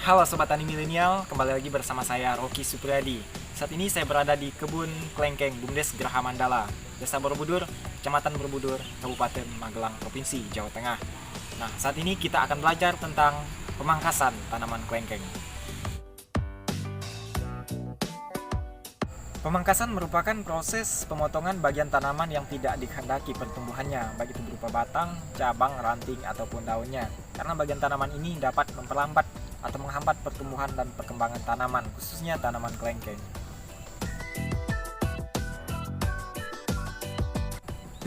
Halo Sobat Tani Milenial, kembali lagi bersama saya Rocky Supriyadi. Saat ini saya berada di kebun Klengkeng, Bumdes Geraha Mandala, Desa Borobudur, Kecamatan Borobudur, Kabupaten Magelang, Provinsi Jawa Tengah. Nah, saat ini kita akan belajar tentang pemangkasan tanaman klengkeng. Pemangkasan merupakan proses pemotongan bagian tanaman yang tidak dikehendaki pertumbuhannya, baik itu berupa batang, cabang, ranting, ataupun daunnya. Karena bagian tanaman ini dapat memperlambat atau menghambat pertumbuhan dan perkembangan tanaman, khususnya tanaman klengkeng.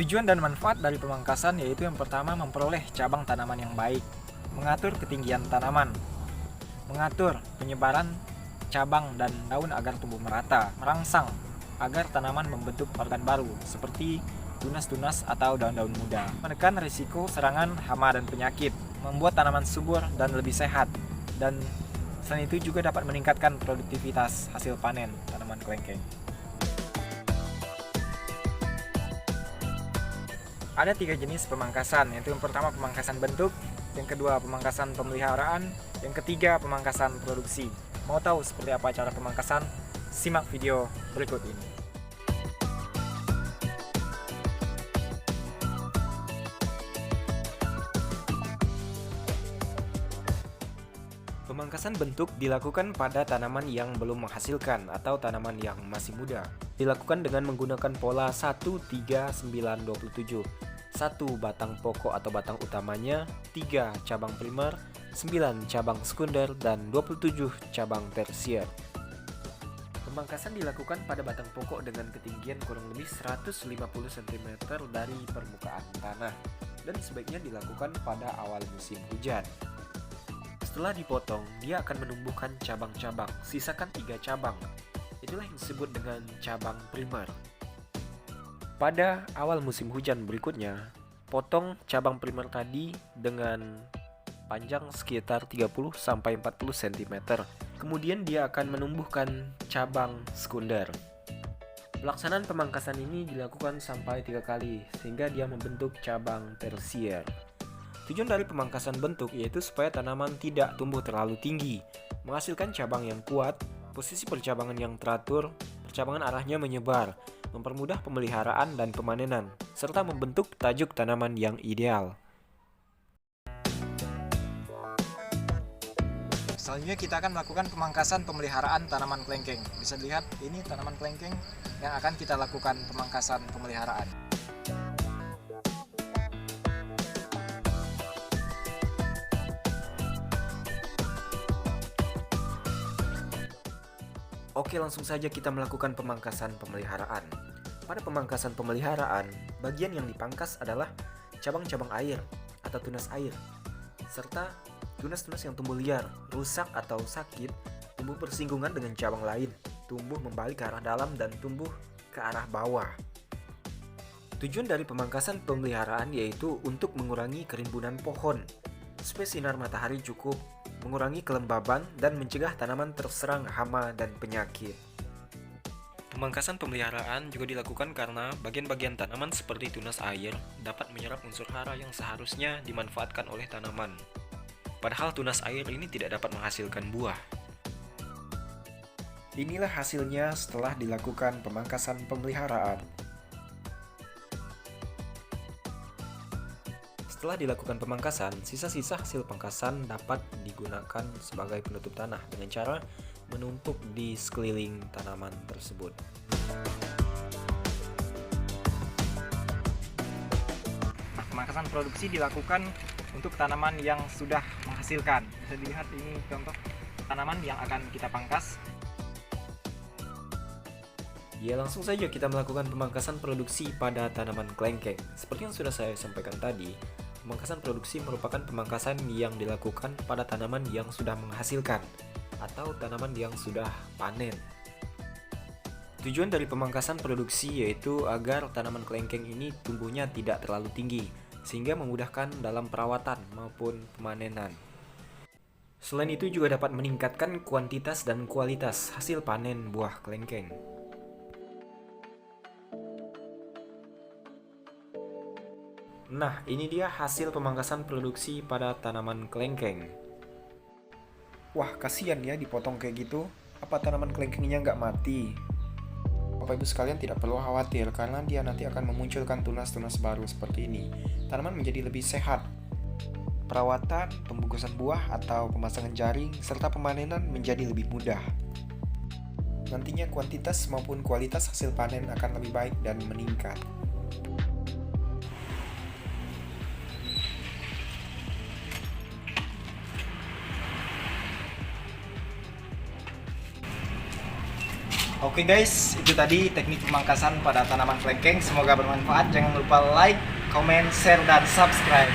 Tujuan dan manfaat dari pemangkasan yaitu yang pertama memperoleh cabang tanaman yang baik, mengatur ketinggian tanaman, mengatur penyebaran cabang dan daun agar tumbuh merata, merangsang agar tanaman membentuk organ baru seperti tunas-tunas atau daun-daun muda, menekan risiko serangan hama dan penyakit, membuat tanaman subur dan lebih sehat, dan selain itu juga dapat meningkatkan produktivitas hasil panen tanaman klengkeng. Ada 3 jenis pemangkasan, yaitu yang pertama pemangkasan bentuk, yang kedua pemangkasan pemeliharaan, yang ketiga pemangkasan produksi. Mau tahu seperti apa cara pemangkasan? Simak video berikut ini. Pemangkasan bentuk dilakukan pada tanaman yang belum menghasilkan atau tanaman yang masih muda. Dilakukan dengan menggunakan pola 1-3-9-27. 1 batang pokok atau batang utamanya, 3 cabang primer, 9 cabang sekunder, dan 27 cabang tersier. Pemangkasan dilakukan pada batang pokok dengan ketinggian kurang lebih 150 cm dari permukaan tanah dan sebaiknya dilakukan pada awal musim hujan. Setelah dipotong, dia akan menumbuhkan cabang-cabang, sisakan 3 cabang. Itulah yang disebut dengan cabang primer. Pada awal musim hujan berikutnya, potong cabang primer tadi dengan panjang sekitar 30-40 cm. Kemudian dia akan menumbuhkan cabang sekunder. Pelaksanaan pemangkasan ini dilakukan sampai 3 kali sehingga dia membentuk cabang tersier. Tujuan dari pemangkasan bentuk yaitu supaya tanaman tidak tumbuh terlalu tinggi, menghasilkan cabang yang kuat, posisi percabangan yang teratur, percabangan arahnya menyebar, mempermudah pemeliharaan dan pemanenan, serta membentuk tajuk tanaman yang ideal. Selanjutnya kita akan melakukan pemangkasan pemeliharaan tanaman klengkeng. Bisa dilihat ini tanaman klengkeng yang akan kita lakukan pemangkasan pemeliharaan. Oke, langsung saja kita melakukan pemangkasan pemeliharaan. Pada pemangkasan pemeliharaan, bagian yang dipangkas adalah cabang-cabang air atau tunas air, serta tunas-tunas yang tumbuh liar, rusak atau sakit, tumbuh bersinggungan dengan cabang lain, tumbuh membalik ke arah dalam dan tumbuh ke arah bawah. Tujuan dari pemangkasan pemeliharaan yaitu untuk mengurangi kerimbunan pohon, supaya sinar matahari cukup, mengurangi kelembaban, dan mencegah tanaman terserang hama dan penyakit. Pemangkasan pemeliharaan juga dilakukan karena bagian-bagian tanaman seperti tunas air dapat menyerap unsur hara yang seharusnya dimanfaatkan oleh tanaman. Padahal tunas air ini tidak dapat menghasilkan buah. Inilah hasilnya setelah dilakukan pemangkasan pemeliharaan. Setelah dilakukan pemangkasan, sisa-sisa hasil pangkasan dapat digunakan sebagai penutup tanah dengan cara menumpuk di sekeliling tanaman tersebut. Pemangkasan produksi dilakukan untuk tanaman yang sudah menghasilkan. Bisa dilihat ini contoh tanaman yang akan kita pangkas. Ya, langsung saja kita melakukan pemangkasan produksi pada tanaman klengkeng. Seperti yang sudah saya sampaikan tadi, pemangkasan produksi merupakan pemangkasan yang dilakukan pada tanaman yang sudah menghasilkan atau tanaman yang sudah panen. Tujuan dari pemangkasan produksi yaitu agar tanaman klengkeng ini tumbuhnya tidak terlalu tinggi, sehingga memudahkan dalam perawatan maupun pemanenan. Selain itu juga dapat meningkatkan kuantitas dan kualitas hasil panen buah klengkeng. Nah, ini dia hasil pemangkasan produksi pada tanaman klengkeng. Wah, kasihan ya dipotong kayak gitu. Apa tanaman kelengkengnya nggak mati? Bapak Ibu sekalian tidak perlu khawatir karena dia nanti akan memunculkan tunas-tunas baru seperti ini. Tanaman menjadi lebih sehat. Perawatan, pembungkusan buah atau pemasangan jaring, serta pemanenan menjadi lebih mudah. Nantinya kuantitas maupun kualitas hasil panen akan lebih baik dan meningkat. Oke guys, itu tadi teknik pemangkasan pada tanaman kelengkeng. Semoga bermanfaat. Jangan lupa like, comment, share, dan subscribe.